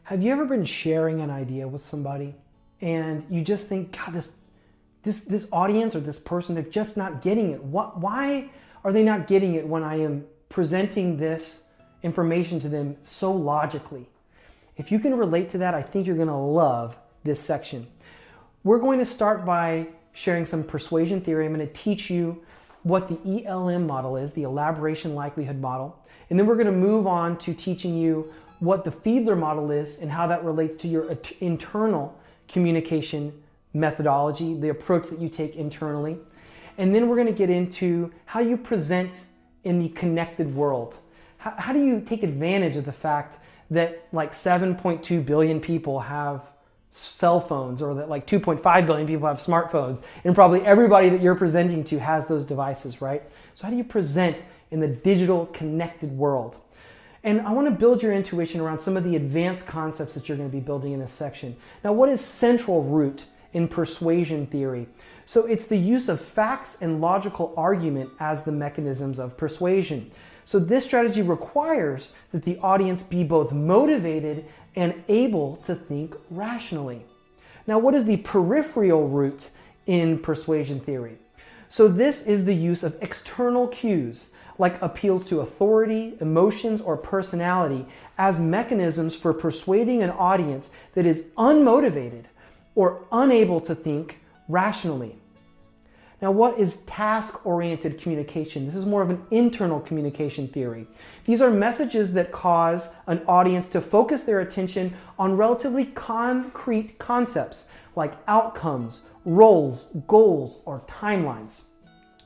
Have you ever been sharing an idea with somebody and you just think, God, this audience or this person, they're just not getting it. Why are they not getting it when I am presenting this information to them so logically? If you can relate to that, I think you're going to love this section. We're going to start by sharing some persuasion theory. I'm going to teach you what the ELM model is, the elaboration likelihood model. And then we're going to move on to teaching you what the Fiedler model is and how that relates to your internal communication methodology, the approach that you take internally. And then we're going to get into how you present in the connected world. How do you take advantage of the fact that like 7.2 billion people have cell phones, or that like 2.5 billion people have smartphones, and probably everybody that you're presenting to has those devices, right? So how do you present in the digital connected world? And I want to build your intuition around some of the advanced concepts that you're going to be building in this section. Now, what is central root in persuasion theory? So it's the use of facts and logical argument as the mechanisms of persuasion. So this strategy requires that the audience be both motivated and able to think rationally. Now, what is the peripheral root in persuasion theory? So this is the use of external cues, like appeals to authority, emotions, or personality, as mechanisms for persuading an audience that is unmotivated or unable to think rationally. Now, what is task-oriented communication? This is more of an internal communication theory. These are messages that cause an audience to focus their attention on relatively concrete concepts like outcomes, roles, goals, or timelines.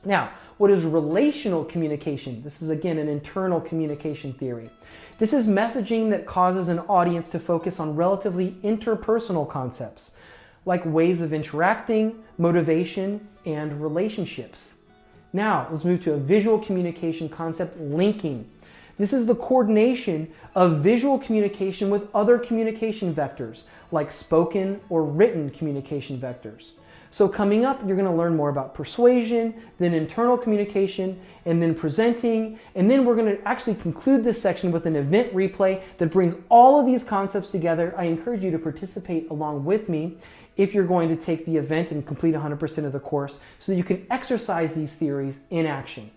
Now, what is relational communication? This is, again, an internal communication theory. This is messaging that causes an audience to focus on relatively interpersonal concepts, like ways of interacting, motivation, and relationships. Now, let's move to a visual communication concept, linking. This is the coordination of visual communication with other communication vectors, like spoken or written communication vectors. So coming up, you're going to learn more about persuasion, then internal communication, and then presenting. And then we're going to actually conclude this section with an event replay that brings all of these concepts together. I encourage you to participate along with me if you're going to take the event and complete 100% of the course so that you can exercise these theories in action.